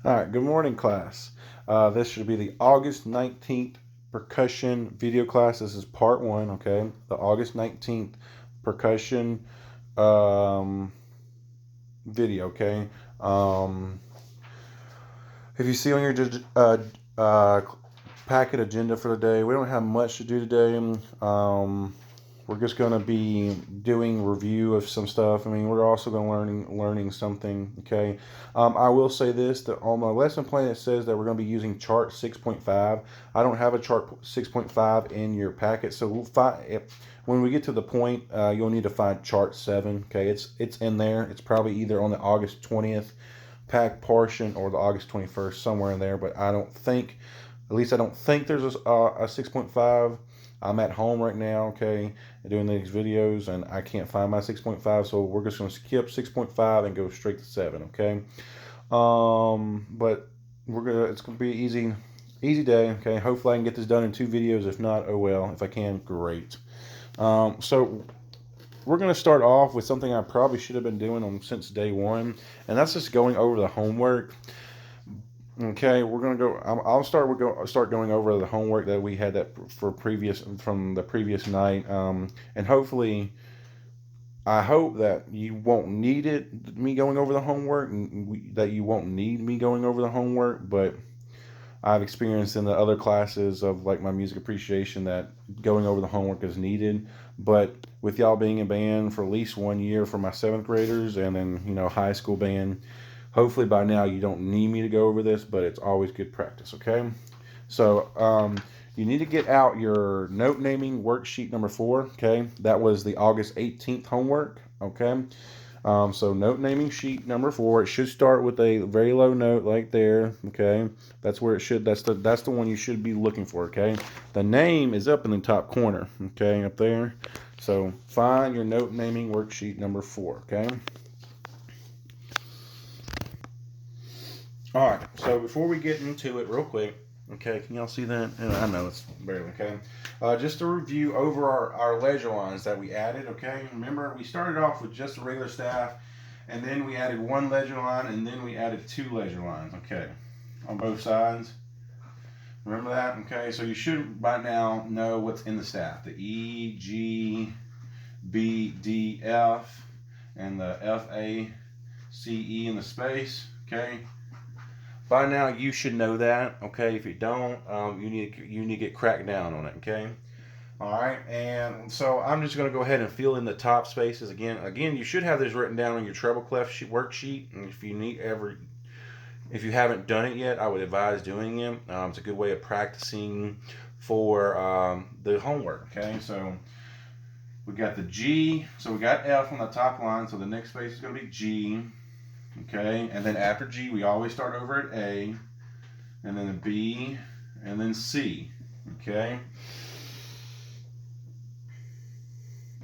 All right, good morning, class. This should be the August 19th percussion video class. This is part one, okay? The August 19th percussion um, video, okay? Um, if you see on your packet agenda for the day, we don't have much to do today. We're just going to be doing review of some stuff. I mean, we're also going to learning something. Okay. I will say this: that on my lesson plan it says that we're going to be using chart 6.5. I don't have a chart 6.5 in your packet, so we'll find when we get to the point. You'll need to find chart 7. Okay, it's in there. It's probably either on the August 20th pack portion or the August 21st, somewhere in there. But I don't think, at least I don't think there's a 6.5. I'm at home right now, okay, doing these videos, and I can't find my 6.5, so we're just going to skip 6.5 and go straight to 7, okay? But it's gonna be easy day, okay? Hopefully I can get this done in 2 videos. If not, oh well. If I can, great. So we're going to start off with something I probably should have been doing since day one, and that's just going over the homework. Okay, we're gonna go. I'll start going over the homework that we had from the previous night, and hopefully, I hope that you won't need me going over the homework, and that you won't need me going over the homework. But I've experienced in the other classes of like my music appreciation that going over the homework is needed. But with y'all being in band for at least 1 year for my seventh graders, and then high school band, hopefully by now you don't need me to go over this, but it's always good practice. Okay, so you need to get out your note naming worksheet number 4. Okay, that was the August 18th homework. Okay, so note naming sheet number 4. It should start with a very low note like there. Okay, that's where it should. That's the one you should be looking for. Okay, the name is up in the top corner. Okay, up there. So find your note naming worksheet number 4. Okay. All right. So before we get into it, real quick. Okay, can y'all see that? I know it's barely okay. Just to review over our ledger lines that we added. Okay, remember we started off with just a regular staff, and then we added 1 ledger line, and then we added 2 ledger lines. Okay, on both sides. Remember that? Okay, so you should by now know what's in the staff: the E, G, B, D, F, and the F, A, C, E in the space. Okay. By now you should know that. Okay, if you don't, you need to get cracked down on it. Okay. All right, and so I'm just going to go ahead and fill in the top spaces again. Again, you should have this written down on your treble clef worksheet. And if you haven't done it yet, I would advise doing it. It's a good way of practicing for the homework. Okay, so we got the G. So we got F on the top line. So the next space is going to be G. Okay, and then after G, we always start over at A, and then a B, and then C. Okay,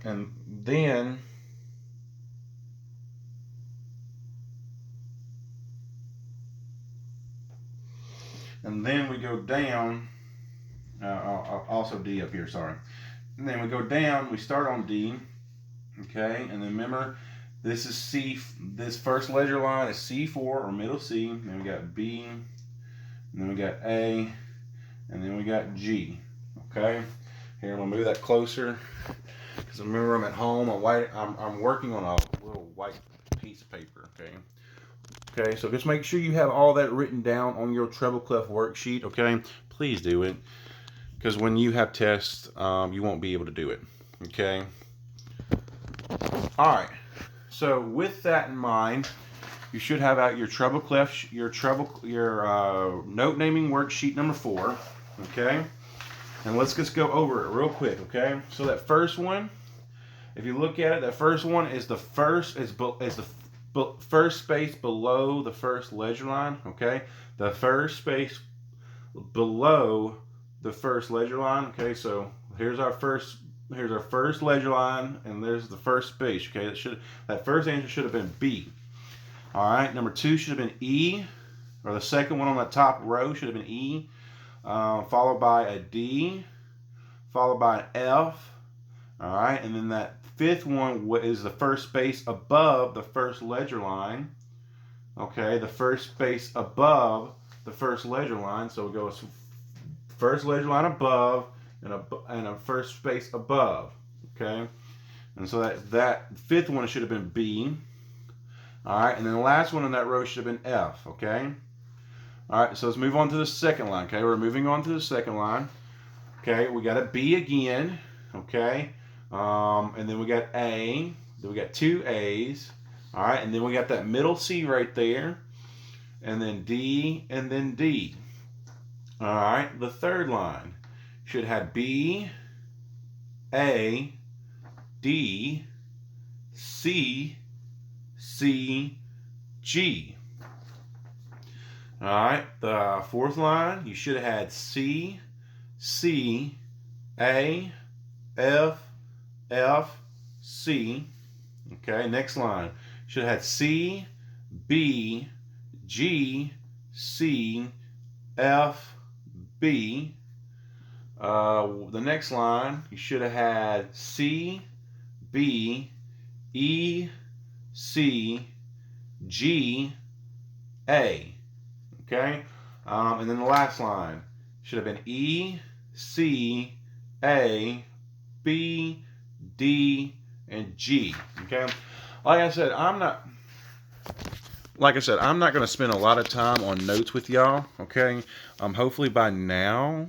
and then we go down. Also D up here. Sorry. And then we go down. We start on D. Okay, and then remember, this is C. This first ledger line is C4 or middle C. Then we got B, and then we got A, and then we got G. Okay. Here, I'm gonna move that closer because remember I'm at home. I'm working on a little white piece of paper. Okay. Okay. So just make sure you have all that written down on your treble clef worksheet. Okay. Please do it because when you have tests, you won't be able to do it. Okay. All right. So with that in mind, you should have out your treble clef, your note naming worksheet number 4. Okay. And let's just go over it real quick. Okay. So that first one, if you look at it, that first one is the first space below the first ledger line. Okay. The first space below the first ledger line. Okay. So here's our first ledger line, and there's the first space. Okay, that first answer should have been B. All right, number 2 should have been E, or the second one on the top row should have been E, followed by a D, followed by an F. All right, and then that fifth one is the first space above the first ledger line. okay, the first space above the first ledger line. So it goes first ledger line above and a first space above, okay? And so that fifth one should have been B. All right, and then the last one in that row should have been F, okay? All right, so let's move on to the second line, okay? We're moving on to the second line. Okay, we got a B again, okay? And then we got A, then we got two A's, all right? And then we got that middle C right there, and then D, and then D. All right, the third line should have B, A, D, C, C, G. All right, the fourth line, you should have had C, C, A, F, F, C. Okay, next line, should have had C, B, G, C, F, B. The next line, you should have had C, B, E, C, G, A. Okay? And then the last line should have been E, C, A, B, D, and G. Okay? Like I said, I'm not going to spend a lot of time on notes with y'all. Okay? Hopefully by now,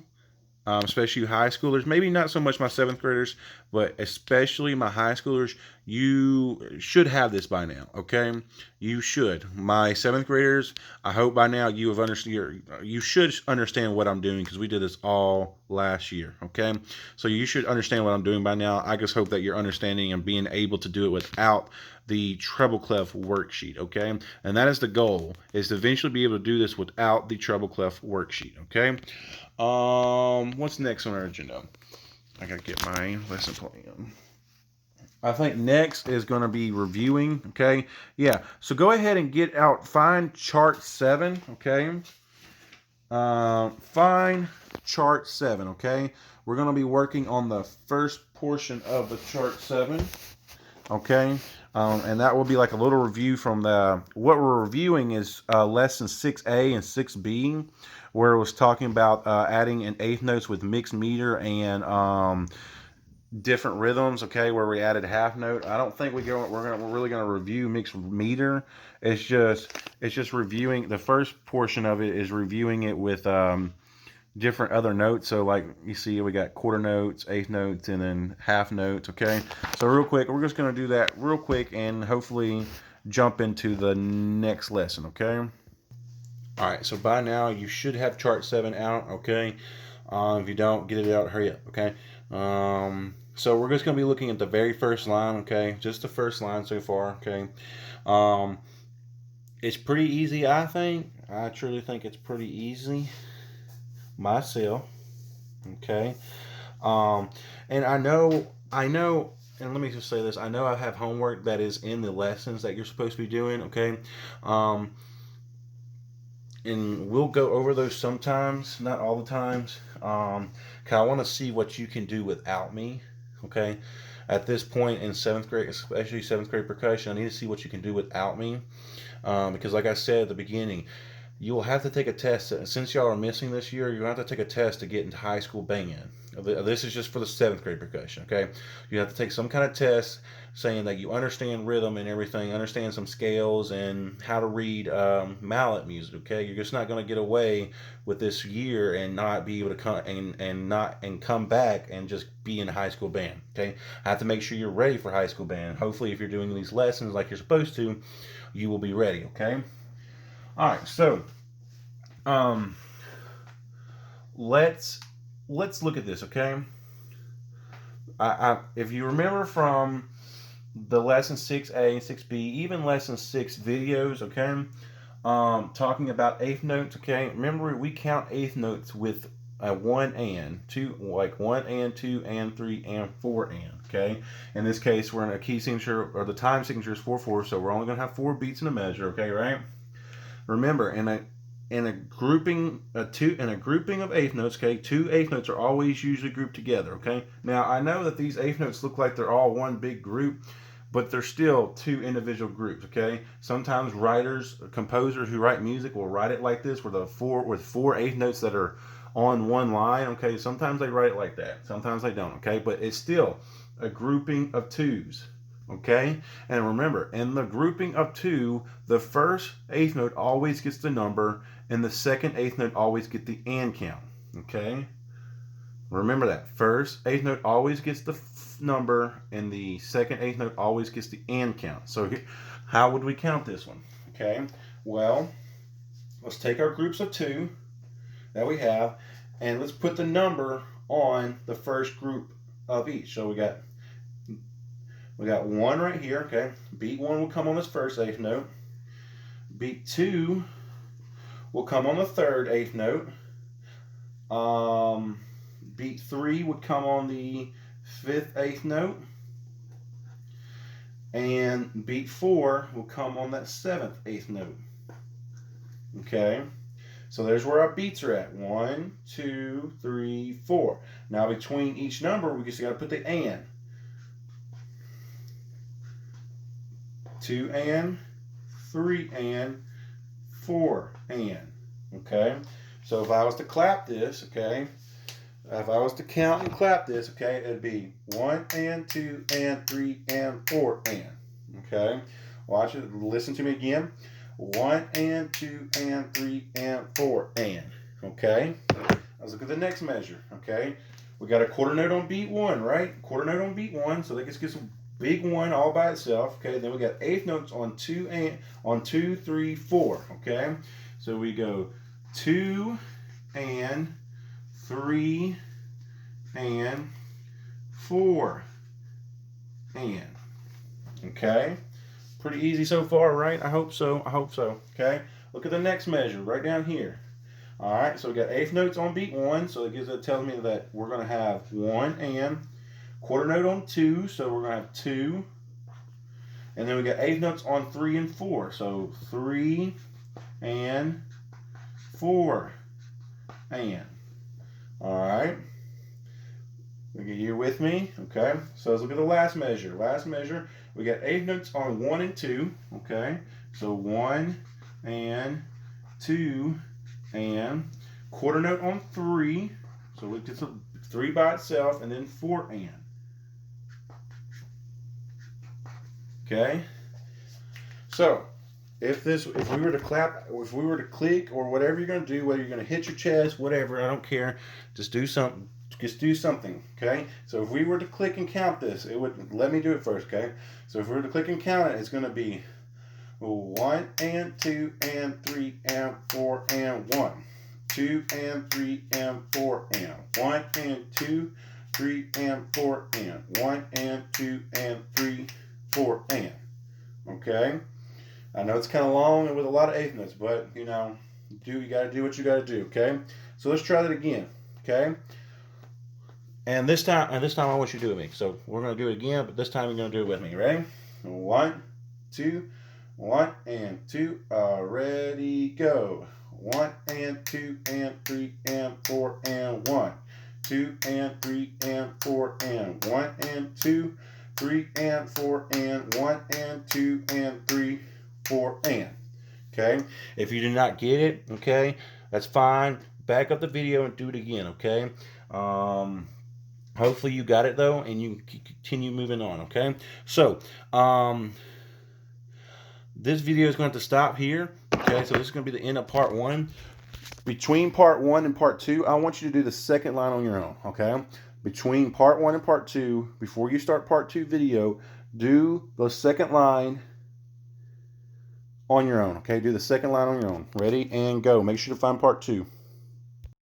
especially you high schoolers, maybe not so much my 7th graders, but especially my high schoolers, you should have this by now, okay? You should. My 7th graders, I hope by now you should understand what I'm doing, because we did this all last year, okay? So you should understand what I'm doing by now. I just hope that you're understanding and being able to do it without the treble clef worksheet, okay? And that is the goal, is to eventually be able to do this without the treble clef worksheet, okay? What's next on our agenda? I gotta get my lesson plan. I think next is going to be reviewing, okay? Yeah, so go ahead and find chart 7, okay? Find chart 7, okay? We're going to be working on the first portion of the chart 7, okay? And that will be like a little review from what we're reviewing is lesson 6A and 6B, where it was talking about adding an eighth notes with mixed meter and different rhythms, okay, where we added half note. I don't think we're really gonna review mixed meter. It's just reviewing the first portion of it is reviewing it with different other notes. So like you see, we got quarter notes, eighth notes, and then half notes, okay? So real quick, we're just gonna do that real quick and hopefully jump into the next lesson, okay? All right, so by now you should have chart 7 out, okay? If you don't, get it out, hurry up, okay? So we're just going to be looking at the very first line, okay? Just the first line so far, okay? It's pretty easy, I think. I truly think it's pretty easy myself, okay? And I know, and let me just say this, I know I have homework that is in the lessons that you're supposed to be doing, okay? And we'll go over those sometimes, not all the times, because I want to see what you can do without me, okay? At this point in 7th grade, especially 7th grade percussion, I need to see what you can do without me, because like I said at the beginning, you'll have to take a test. Since y'all are missing this year, you'll have to take a test to get into high school band. This is just for the 7th grade percussion, okay? You have to take some kind of test saying that you understand rhythm and everything, understand some scales and how to read mallet music, okay? You're just not going to get away with this year and not be able to come and come back and just be in high school band, okay? I have to make sure you're ready for high school band. Hopefully, if you're doing these lessons like you're supposed to, you will be ready, okay? All right, so let's look at this, okay? If you remember from the lesson 6A and 6B, even lesson 6 videos, okay, talking about eighth notes, okay? Remember, we count eighth notes with a 1 and 2, like 1 and 2 and 3 and 4 and, okay? In this case, we're in a key signature, or the time signature is 4/4, so we're only going to have 4 beats in a measure, okay, right? Remember, in a grouping of eighth notes, okay, 2 eighth notes are always usually grouped together, okay? Now, I know that these eighth notes look like they're all one big group, but they're still two individual groups, okay? Sometimes writers, composers who write music will write it like this, with four eighth notes that are on one line, okay? Sometimes they write it like that. Sometimes they don't, okay? But it's still a grouping of twos, okay? And remember, in the grouping of two, the first eighth note always gets the number, and the second eighth note always gets the and count, okay? Remember that. First eighth note always gets the number, and the second eighth note always gets the and count. So how would we count this one? Okay, well, let's take our groups of two that we have, and let's put the number on the first group of each. So we got one right here, okay? Beat one will come on this first eighth note. Beat two will come on the third eighth note. Beat three would come on the fifth eighth note. And beat four will come on that seventh eighth note. Okay? So there's where our beats are at. 1, 2, 3, 4. Now between each number, we just got to put the and. 2 and, 3 and, 4 and. Okay? So if I was to clap this, okay, if I was to count and clap this, okay, it'd be 1 and 2 and 3 and 4 and. Okay? Watch it. Listen to me again. 1 and 2 and 3 and 4 and. Okay? Let's look at the next measure. Okay? We got a quarter note on beat one, right? Quarter note on beat one, so that gets a big one all by itself. Okay? Then we got eighth notes on 2, 3, 4. Okay? So we go 2 and 3 and 4 and. Okay? Pretty easy so far, right? I hope so. I hope so. Okay? Look at the next measure right down here. All right, so we got eighth notes on beat one, so it tells me that we're going to have 1 and, quarter note on 2, so we're going to have 2, and then we got eighth notes on 3 and 4, so 3 and 4 and. All right, you're with me, okay? So let's look at the last measure. Last measure, we got eighth notes on 1 and 2, okay? So 1 and 2 and, quarter note on 3, so we get 3 by itself, and then 4 and. Okay? So, if we were to clap, if we were to click, or whatever you're going to do, whether you're going to hit your chest, whatever, I don't care, just do something. Just do something, okay? So if we were to click and count this, it would, let me do it first, okay? So if we were to click and count it, it's going to be 1 and 2 and 3 and 4 and 1. 2 and 3 and 4 and. 1 and 2, 3 and 4 and. 1 and 2 and 3, 4 and. Okay? I know it's kind of long and with a lot of eighth notes, but you know, you got to do what you got to do, okay? So let's try that again, okay? And this time I want you to do it with me. So we're going to do it again, but this time you're going to do it with me. Ready? 1, 2, 1 and 2. Ready, go. 1 and 2 and 3 and 4 and 1. 2 and 3 and 4 and. 1 and 2, 3 and 4 and. 1 and 2 and 3, 4 and. Okay? If you do not get it, okay, that's fine. Back up the video and do it again, okay? Hopefully you got it though, and you can continue moving on, okay? So, this video is going to stop here, okay? So this is going to be the end of part 1. Between part 1 and part 2, I want you to do the second line on your own, okay? Between part 1 and part 2, before you start part 2 video, do the second line on your own, okay? Do the second line on your own. Ready and go. Make sure to find part 2.